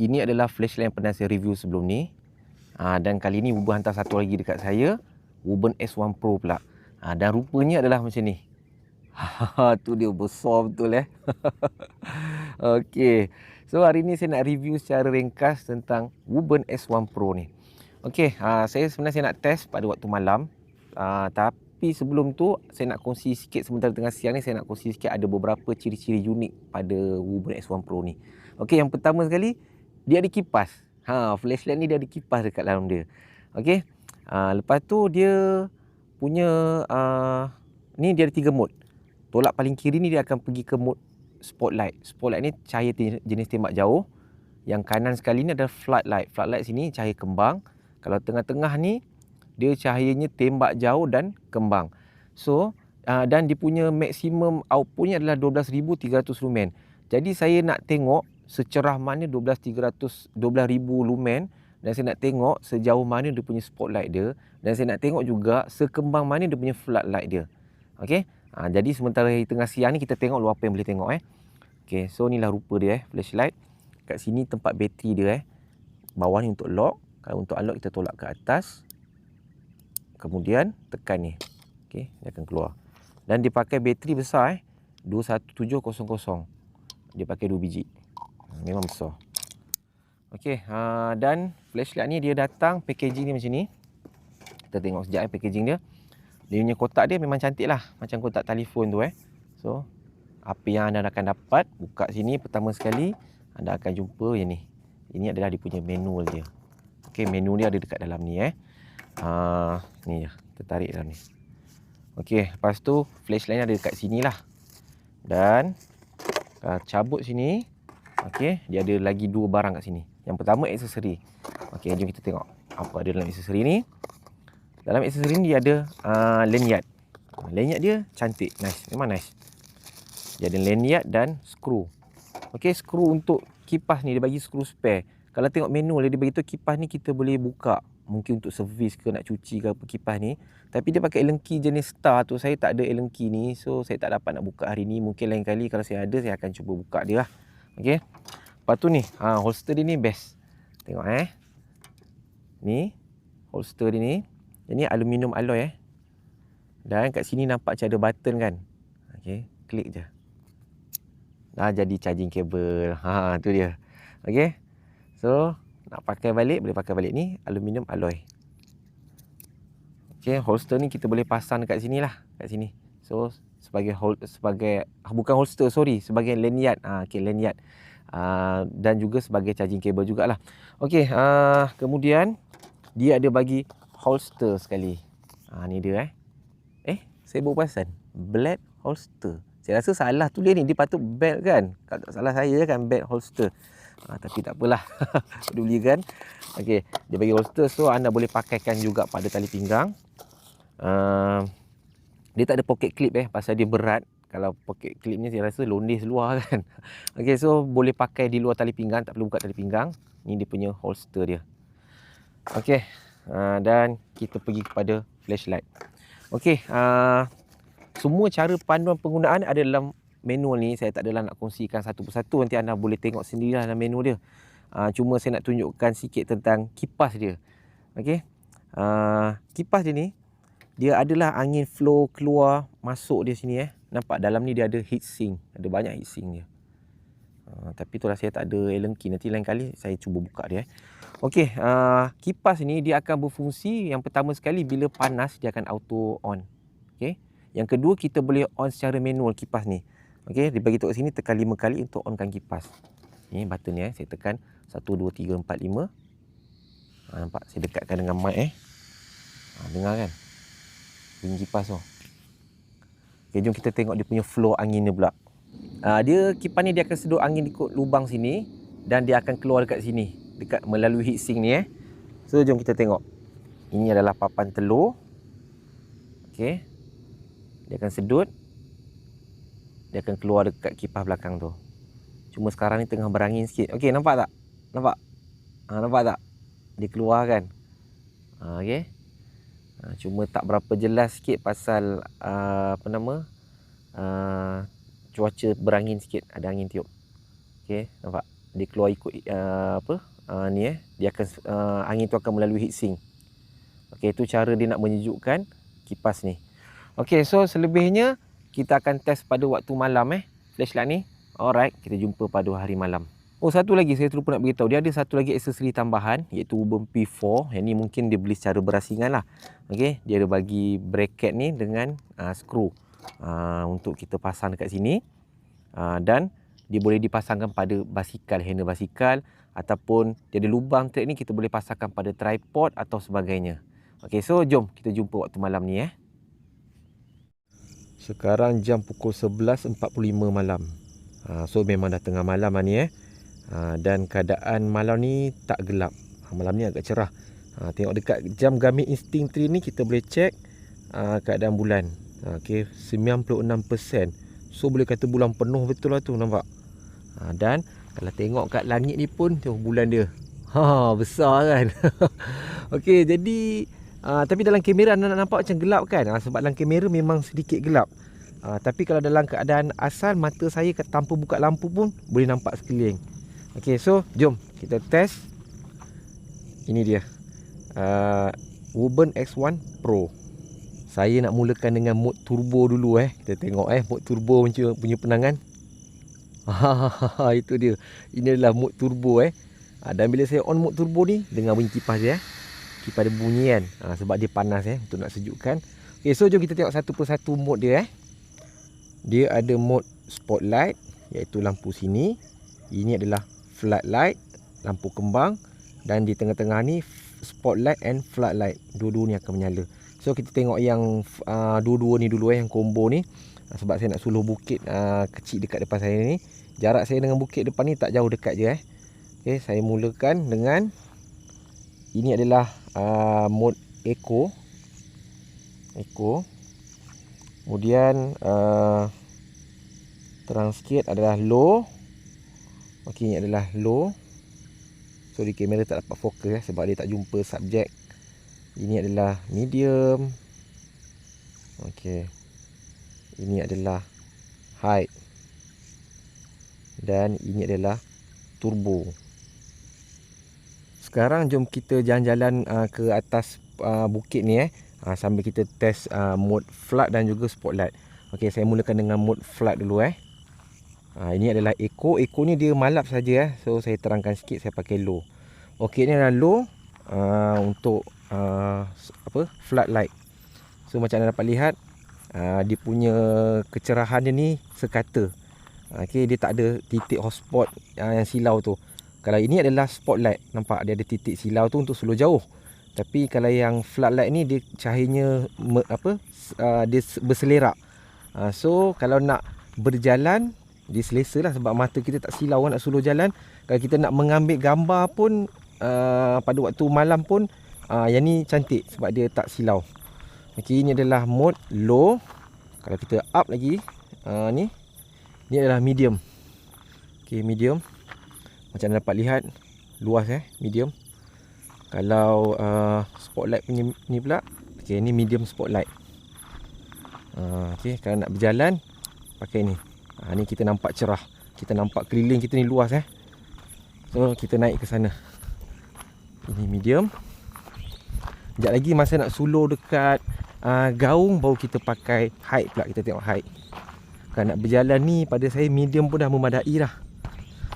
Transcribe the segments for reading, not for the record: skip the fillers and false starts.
ini adalah flashlight yang pernah saya review sebelum ni. Dan kali ni Wuben hantar satu lagi dekat saya, Wuben S1 Pro pula. Dan rupanya adalah macam ni. Tu dia besar betul Okey. So hari ni saya nak review secara ringkas tentang Wuben S1 Pro ni. Okey, saya sebenarnya nak test pada waktu malam. Tapi sebelum tu saya nak kongsi sikit, sementara tengah siang ni saya nak kongsi sikit ada beberapa ciri-ciri unik pada Wuben S1 Pro ni. Okey, yang pertama sekali dia ada kipas. Flashlight ni dia ada kipas dekat dalam dia. Okey. Lepas tu dia punya ni dia ada 3 mode. Tolak paling kiri ni dia akan pergi ke mode spotlight. Spotlight ni cahaya jenis tembak jauh. Yang kanan sekali ni adalah floodlight. Floodlight sini cahaya kembang. Kalau tengah-tengah ni dia cahayanya tembak jauh dan kembang. So dan dia punya maksimum outputnya adalah 12,300 lumen. Jadi saya nak tengok secerah mana 12,000 lumen, dan saya nak tengok sejauh mana dia punya spotlight dia, dan saya nak tengok juga sekembang mana dia punya floodlight dia. Okey. Jadi sementara hari tengah siang ni kita tengok lu apa yang boleh tengok Okey, so inilah rupa dia flashlight. Kat sini tempat bateri dia Bawah ni untuk lock. Kalau untuk unlock kita tolak ke atas. Kemudian tekan ni. Okey, dia akan keluar. Dan dia pakai bateri besar 21700. Dia pakai 2 biji. Memang besar. Okey, dan flashlight ni dia datang packaging ni macam ni. Kita tengok sekejap packaging dia. Dia punya kotak dia memang cantik lah, macam kotak telefon tu So, apa yang anda akan dapat, buka sini pertama sekali, anda akan jumpa yang ni. Ini adalah dia punya manual dia. Okey, manual dia ada dekat dalam ni ni je, kita tarik dalam ni. Okey, lepas tu flashlight ni ada dekat sini lah. Dan cabut sini. Okey, dia ada lagi 2 barang kat sini. Yang pertama aksesori. Okey, jom kita tengok apa ada dalam aksesori ni. Dalam aksesori ni dia ada lanyard. Lanyard dia cantik, nice, memang nice. Dia ada lanyard dan skru. Okey, skru untuk kipas ni dia bagi skru spare. Kalau tengok manual dia bagi tu kipas ni kita boleh buka, mungkin untuk servis ke nak cuci ke apa kipas ni. Tapi dia pakai Allen key jenis star tu. Saya tak ada Allen key ni, so saya tak dapat nak buka hari ni. Mungkin lain kali kalau saya ada saya akan cuba buka dia lah. Okey. Lepas tu ni, holster dia ni best. Tengok ni holster dia ni. Ini aluminium alloy Dan kat sini nampak macam ada button kan. Okey, klik je. Dah jadi charging cable. Tu dia. Okey. So, nak pakai balik boleh pakai balik ni aluminium alloy. Okey, holster ni kita boleh pasang dekat sini lah, kat sini. So, sebagai bukan holster, sorry, sebagai lanyard. Okey, lanyard. Dan juga sebagai charging cable jugalah. Okey, kemudian dia ada bagi holster sekali. Ni dia saya baru perasan belt holster. Saya rasa salah tulis ni, dia patut belt kan. Kalau tak salah saya kan belt holster. Tapi tak apalah. Peduli kan. Okey, dia bagi holster, so anda boleh pakaikan juga pada tali pinggang. Dia tak ada pocket clip pasal dia berat. Kalau pocket clip ni saya rasa londeh seluar kan. Okey, so boleh pakai di luar tali pinggang, tak perlu buka tali pinggang. Ni dia punya holster dia. Okey. Dan kita pergi kepada flashlight. Okey, semua cara panduan penggunaan ada dalam manual ni. Saya tak adalah nak kongsikan satu persatu, nanti anda boleh tengok sendirilah dalam manual dia. Cuma saya nak tunjukkan sikit tentang kipas dia. Okey. Kipas dia ni dia adalah angin flow keluar masuk dia sini Nampak dalam ni dia ada heat sink, ada banyak heat sink dia. Tapi itulah saya tak ada Allen key, nanti lain kali saya cuba buka dia. Okey, kipas ni dia akan berfungsi, yang pertama sekali bila panas dia akan auto on. Okey. Yang kedua kita boleh on secara manual kipas ni. Okey, dia bagi tahu kat sini tekan 5 kali untuk onkan kipas. Ni button ni saya tekan 1 2 3 4 5. Nampak saya dekatkan dengan mic dengar kan bunyi kipas tu. Okey, jom kita tengok dia punya flow angin dia pula. Dia kipas ni dia akan sedut angin ikut lubang sini dan dia akan keluar dekat sini, dekat melalui heat sink ni So jom kita tengok. Ini adalah papan telur. Okey. Dia akan sedut. Dia akan keluar dekat kipas belakang tu. Cuma sekarang ni tengah berangin sikit. Okey, nampak tak? Nampak? Nampak tak? Dia keluar kan? Okey. Cuma tak berapa jelas sikit pasal cuaca berangin sikit, ada angin tiup. Okey, nampak? dia keluar ikut dia akan angin tu akan melalui heatsink. Okey, itu cara dia nak menyejukkan kipas ni. Okey, so selebihnya kita akan test pada waktu malam flashlight ni. Alright, kita jumpa pada hari malam. Oh, satu lagi saya terlupa nak beritahu, dia ada satu lagi aksesori tambahan iaitu Woburn P4. Yang ni mungkin dia beli secara berasingan lah. Okey, dia ada bagi bracket ni dengan skru untuk kita pasang dekat sini. Dan dia boleh dipasangkan pada basikal, handle basikal, ataupun dia ada lubang track ni kita boleh pasangkan pada tripod atau sebagainya. Okey, so jom kita jumpa waktu malam ni. Sekarang jam pukul 11.45 malam. So memang dah tengah malam lah ni dan keadaan malam ni tak gelap. Malam ni agak cerah. Tengok dekat jam Garmin Instinct 3 ni kita boleh check keadaan bulan. Okey, 96%. So boleh kata bulan penuh betul lah tu, nampak. Dan kalau tengok kat langit ni pun tengok bulan dia. Besar kan. Okey, jadi tapi dalam kamera anda nak nampak macam gelap kan? Sebab dalam kamera memang sedikit gelap. Tapi kalau dalam keadaan asal, mata saya tanpa buka lampu pun boleh nampak sekeliling. Okey, so jom kita test. Ini dia Woburn X1 Pro. Saya nak mulakan dengan mode turbo dulu. Kita tengok mode turbo punya penangan. Itu dia. Ini adalah mode turbo dan bila saya on mode turbo ni, dengar bunyi kipas dia. Kipas dia bunyi kan, sebab dia panas untuk nak sejukkan. Okey, so jom kita tengok satu persatu mode dia. Dia ada mode spotlight, iaitu lampu sini. Ini adalah floodlight, lampu kembang. Dan di tengah-tengah ni spotlight and floodlight. Dua-dua ni akan menyala. So kita tengok yang dua-dua ni dulu yang combo ni. Sebab saya nak suluh bukit kecil dekat depan saya ni. Jarak saya dengan bukit depan ni tak jauh, dekat je. Okey, saya mulakan dengan ini adalah mode Eco. Kemudian terang sikit adalah low. Okey, ini adalah low. So di kamera tak dapat fokus sebab dia tak jumpa subjek. Ini adalah medium. Okey. Ini adalah high. Dan ini adalah turbo. Sekarang jom kita jalan-jalan ke atas bukit ni sambil kita test mode flood dan juga spotlight. Okey, saya mulakan dengan mode flood dulu ini adalah Eco. Eco ni dia malap saja so saya terangkan sikit, saya pakai low. Okey, ni adalah low untuk floodlight. So macam anda dapat lihat dia punya kecerahan dia ni sekata. Okey, dia tak ada titik hotspot yang silau tu. Kalau ini adalah spotlight, nampak dia ada titik silau tu untuk suluh jauh. Tapi kalau yang floodlight ni dia cahayanya dia berselerak. So kalau nak berjalan dia selesa lah sebab mata kita tak silau nak suluh jalan. Kalau kita nak mengambil gambar pun pada waktu malam pun yang ni cantik sebab dia tak silau. Okey, ini adalah mode low. Kalau kita up lagi ni adalah medium. Okey, medium. Macam anda dapat lihat luas medium. Kalau spotlight punya ni pula, okey, ni medium spotlight. Okey, kalau nak berjalan pakai ni. Ni kita nampak cerah. Kita nampak keliling kita ni luas So kita naik ke sana. Ini medium. Sekejap lagi masa nak suluh dekat gaung baru kita pakai high pula. Kita tengok high. Kalau nak berjalan ni pada saya medium pun dah memadai lah.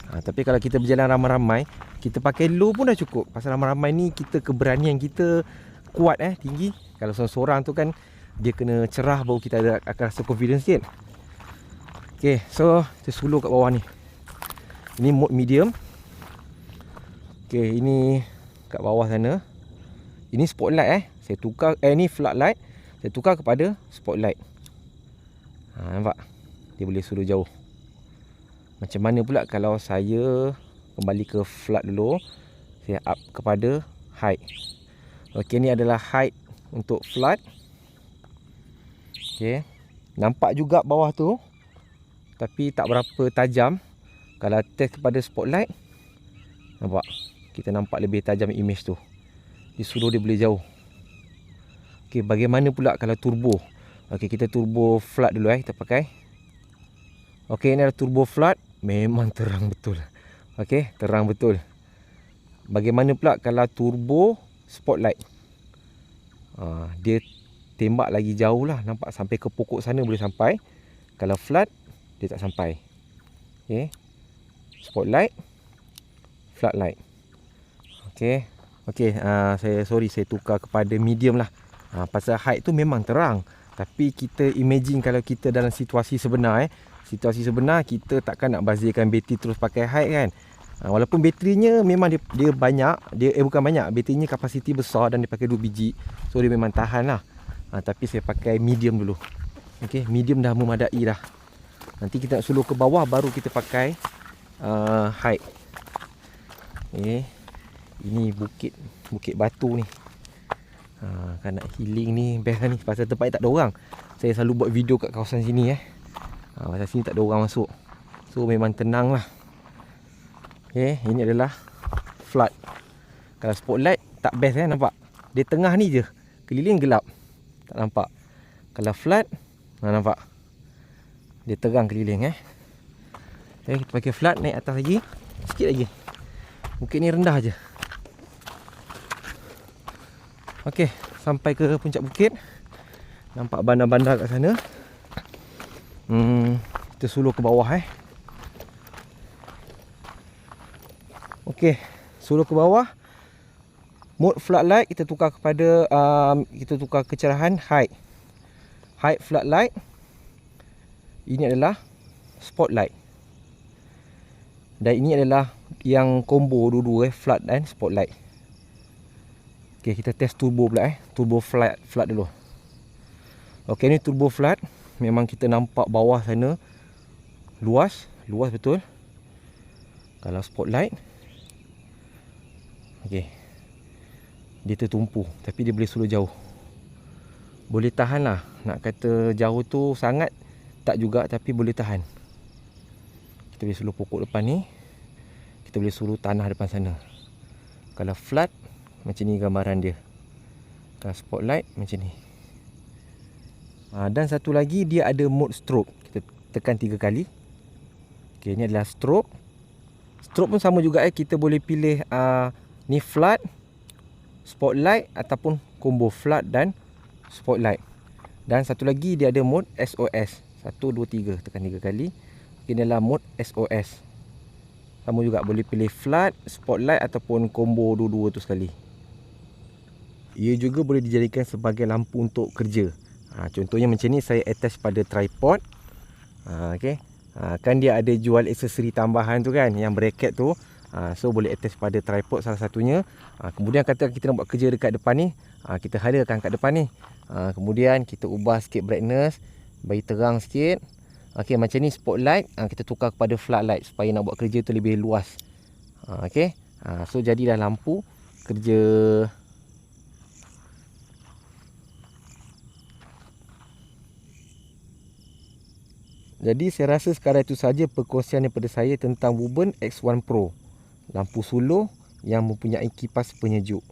Tapi kalau kita berjalan ramai-ramai, kita pakai low pun dah cukup. Pasal ramai-ramai ni kita keberanian kita kuat tinggi. Kalau seorang-seorang tu kan dia kena cerah baru kita akan rasa confidence sikit. Okey, so kita suluh kat bawah ni. Ini mode medium. Okey, ini kat bawah sana. Ini spotlight saya tukar ni floodlight. Saya tukar kepada spotlight. Nampak? Dia boleh suluh jauh. Macam mana pula kalau saya kembali ke flood dulu. Saya up kepada height. Okey, ni adalah height untuk flood. Okey. Nampak juga bawah tu. Tapi tak berapa tajam. Kalau test kepada spotlight, nampak? Kita nampak lebih tajam image tu. Dia suluh dia boleh jauh. Okey, bagaimana pula kalau turbo? Okey, kita turbo flood dulu kita pakai. Okey, ini adalah turbo flood. Memang terang betul. Okey, terang betul. Bagaimana pula kalau turbo spotlight? Dia tembak lagi jauh lah, nampak sampai ke pokok sana boleh sampai. Kalau flood, dia tak sampai. Okey, spotlight, floodlight. Okey, saya tukar kepada medium lah. Pasal height tu memang terang, tapi kita imagine kalau kita dalam situasi sebenar situasi sebenar, kita takkan nak bazirkan bateri terus pakai height kan. Walaupun baterinya memang dia banyak, bukan banyak, baterinya kapasiti besar dan dia pakai 2 biji. So dia memang tahan lah. Tapi saya pakai medium dulu. Okey, medium dah memadai dah. Nanti kita nak slow ke bawah baru kita pakai height. Ini bukit batu ni. Kan nak healing ni best kan ni. Pasal tempat ni tak ada orang. Saya selalu buat video kat kawasan sini pasal sini tak ada orang masuk. So memang tenang lah. Okay, ini adalah flood. Kalau spotlight tak best nampak. Dia tengah ni je, keliling gelap, tak nampak. Kalau flood nampak, dia terang keliling Okay, kita pakai flood, naik atas lagi, sikit lagi. Bukit ni rendah je. Okey, sampai ke puncak bukit. Nampak bandar-bandar kat sana. Kita sulur ke bawah Okey, sulur ke bawah. Mode floodlight kita tukar kepada kecerahan height. Height floodlight. Ini adalah spotlight. Dan ini adalah yang combo dua-dua flood dan spotlight. Okey, kita test turbo pula Turbo flood dulu. Okey, ni turbo flood. Memang kita nampak bawah sana luas betul. Kalau spotlight, okey, dia tertumpu, tapi dia boleh slow jauh. Boleh tahan lah. Nak kata jauh tu sangat tak juga, tapi boleh tahan. Kita boleh slow pokok depan ni, kita boleh slow tanah depan sana. Kalau flood, macam ni gambaran dia. Kalau spotlight, macam ni. Dan satu lagi, dia ada mode stroke. Kita tekan 3 kali. Okey, ni adalah stroke. Stroke pun sama juga kita boleh pilih ni flood, spotlight ataupun combo flood dan spotlight. Dan satu lagi dia ada mode SOS. 1 2 3, tekan 3 kali. Ini adalah mode SOS. Sama juga boleh pilih flood, spotlight ataupun combo dua-dua tu sekali. Ia juga boleh dijadikan sebagai lampu untuk kerja. Contohnya macam ni, saya attach pada tripod. Okey. Kan dia ada jual aksesori tambahan tu kan, yang bracket tu. So boleh attach pada tripod salah satunya. Kemudian kata kita nak buat kerja dekat depan ni, kita halakan kat depan ni. Kemudian kita ubah sikit brightness, bagi terang sikit. Okey, macam ni spotlight, kita tukar kepada floodlight supaya nak buat kerja tu lebih luas. Okey. So jadilah lampu kerja. Jadi saya rasa sekarang itu saja perkongsian daripada saya tentang Woburn X1 Pro, lampu sulur yang mempunyai kipas penyejuk.